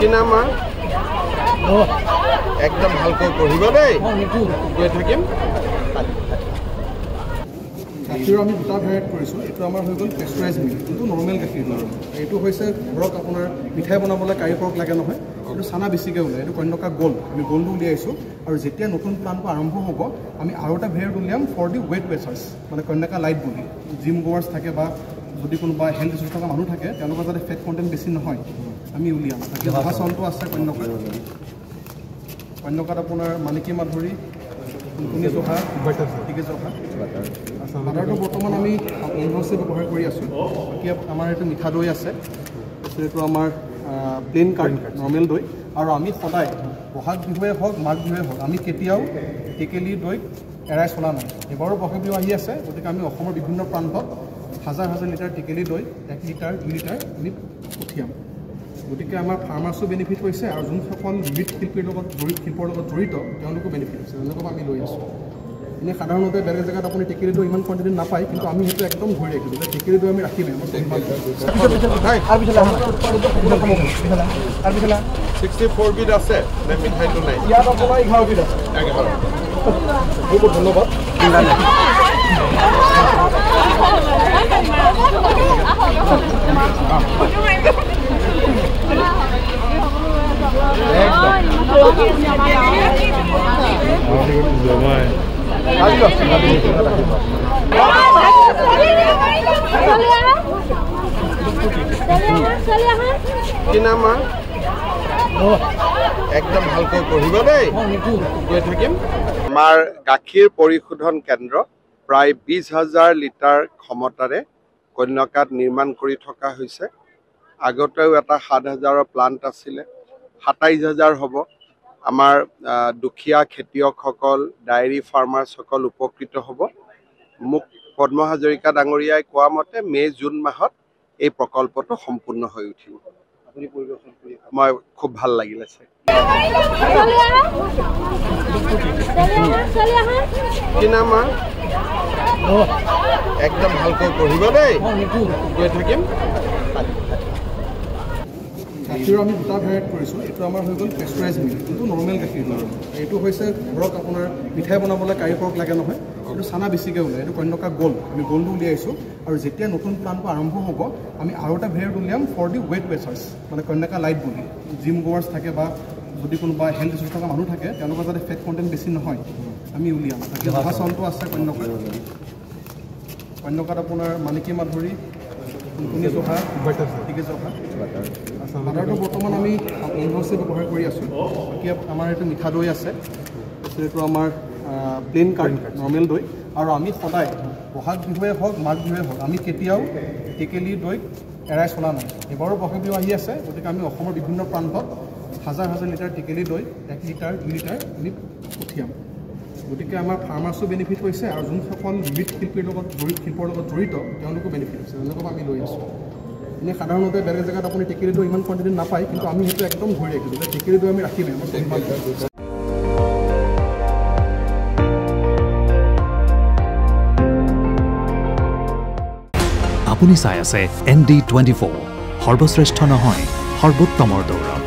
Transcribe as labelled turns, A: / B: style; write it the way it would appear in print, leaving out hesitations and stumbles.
A: কি নাম একদম ভালকৈ পঢ়িব দেই গৈ থাকিম
B: গাখীৰ আমি দুটা ভেৰাইটি কৰিছোঁ এইটো আমাৰ হৈ গ'ল পেস্টুৰাইজ মিল্ক কিন্তু নৰ্মেল গাখীৰ নহয় এইটো হৈছে ধৰক আপোনাৰ মিঠাই বনাবলৈ কাৰিকৰক লাগে নহয় এইটো চানা বেছিকৈ ওলায় এইটো কন্যকা গ'ল্ড আমি গ'ল্ডটো উলিয়াইছোঁ আৰু যেতিয়া নতুন প্লানটো আৰম্ভ হ'ব আমি আৰু এটা ভেৰাইটি উলিয়াম ফৰ দি ৱেট ৱেচাৰ্ছ মানে কন্যকা লাইট বুলি জিম গোৱাৰ্ছ থাকে বা যদি কোনোবা হেল্থ ইছ্যু থকা মানুহ থাকে তেওঁলোকৰ যাতে ফেট কণ্টেণ্ট বেছি নহয় আমি উলিয়াম তাকে জহা চাউলটো আছে কন্যকাত আপোনাৰ মানিকী মাধুৰী কুণকুণী জহা গতিকে জহা বাটাৰটো বৰ্তমান আমি ইনভাৰ্চে ব্যৱহাৰ কৰি আছোঁ বাকী আমাৰ এইটো মিঠা দৈ আছে এইটো আমাৰ প্লেইন কাৰ্ড নৰ্মেল দৈ আৰু আমি সদায় বহাগ বিহুৱে হওক মাঘ বিহুৱে হওক আমি কেতিয়াও টেকেলি দৈ এৰাই চলা নাই এবাৰো বহাগ বিহু আহি আছে গতিকে আমি অসমৰ বিভিন্ন প্ৰান্তত হাজাৰ হাজাৰ লিটাৰ টেকেলি দৈ 1 লিটাৰ 2 লিটাৰ আমি পঠিয়াম গতিকে আমাৰ ফাৰ্মাৰ্ছো বেনিফিট হৈছে আৰু যোনসকল মৃৎশিল্পীৰ লগত শিল্পৰ লগত জড়িত তেওঁলোকো বেনিফিট হৈছে তেওঁলোকক আমি লৈ আছোঁ এনেই সাধাৰণতে বেলেগ জেগাত আপুনি টেকেলি দৈ ইমান কোৱাণ্টিটি নাপায় কিন্তু আমি সেইটো একদম ধৰি ৰাখিছোঁ যে টেকেলি দৈ আমি ৰাখিমেই আমাৰ
A: 64 বিধ আছে নে মিঠাইটো নাই
B: ইয়াত আপোনাৰ 11 বিধ আছে বহুত ধন্যবাদ
A: কি নাম একদম ভালকৈ পঢ়িব দেই গৈ থাকিম আমাৰ গাখীৰ পৰিশোধন কেন্দ্ৰ প্ৰায় 20,000 লিটাৰ ক্ষমতাৰে কন্যকাত নিৰ্মাণ কৰি থকা হৈছে আগতেও এটা 7,000ৰ প্লান্ট আছিলে 27,000 হ'ব আমাৰ দুখীয়া খেতিয়কসকল ডায়েৰী ফাৰ্মাৰ্ছসকল উপকৃত হ'ব মোক পদ্ম হাজৰিকা ডাঙৰীয়াই কোৱা মতে মে' জুন মাহত এই প্ৰকল্পটো সম্পূৰ্ণ হৈ উঠিব আপুনি পৰিদৰ্শন কৰি মই খুব ভাল লাগিলে চাই কি নাম একদম ভালকৈ পঢ়িব দেই গৈ থাকিম
B: গাখীৰ আমি দুটা ভেৰাইটি কৰিছোঁ এইটো আমাৰ হৈ গ'ল পেস্টুৰাইজ মিল্ক কিন্তু নৰ্মেল গাখীৰ নহয় এইটো হৈছে ধৰক আপোনাৰ মিঠাই বনাবলৈ কাৰিকৰক লাগে নহয় এইটো চানা বেছিকৈ ওলায় এইটো কন্যকা গ'ল্ড আমি গ'ল্ডটো উলিয়াইছোঁ আৰু যেতিয়া নতুন প্লানটো আৰম্ভ হ'ব আমি আৰু এটা ভেৰাইটি উলিয়াম ফৰ দি ৱেট ৱেচাৰ্ছ মানে কন্যকা লাইট বুলি জিম গোৱাৰ্ছ থাকে বা যদি কোনোবা হেল্থ ইছ্যু থকা মানুহ থাকে তেওঁলোকৰ যাতে ফেট কণ্টেণ্ট বেছি নহয় আমি উলিয়াম তাকে জহা চাউলটো আছে কন্যকাত আপোনাৰ মানিকী মাধুৰী কুণকুণী জহা গতিকে জহা বাটাৰটো বৰ্তমান আমি ইনভাৰ্চে ব্যৱহাৰ কৰি আছোঁ বাকী আমাৰ এইটো মিঠা দৈ আছে এইটো আমাৰ প্লেইন কাৰ্ড নৰ্মেল দৈ আৰু আমি সদায় বহাগ বিহুৱে হওক মাঘ বিহুৱে হওক আমি কেতিয়াও টেকেলি দৈ এৰাই চলা নাই এবাৰো বহাগ বিহু আহি আছে গতিকে আমি অসমৰ বিভিন্ন প্ৰান্তত হাজাৰ হাজাৰ লিটাৰ টেকেলি দৈ 1 লিটাৰ 2 লিটাৰ আমি পঠিয়াম গতিকে আমাৰ ফাৰ্মাৰ্ছো বেনিফিট হৈছে আৰু যোনসকল মৃৎশিল্পীৰ লগত শিল্পৰ লগত জড়িত তেওঁলোকো বেনিফিট হৈছে তেওঁলোকক আমি লৈ আছোঁ এনেই সাধাৰণতে বেলেগ জেগাত আপুনি টেকেলি দৈ ইমান কোৱাণ্টিটি নাপায় কিন্তু আমি সেইটো একদম ধৰি ৰাখিছোঁ যে টেকেলি দৈ আমি ৰাখিমেই আমাৰ
C: আপুনি চাই আছে ND24 সৰ্বশ্ৰেষ্ঠ নহয় সৰ্বোত্তমৰ দৌৰ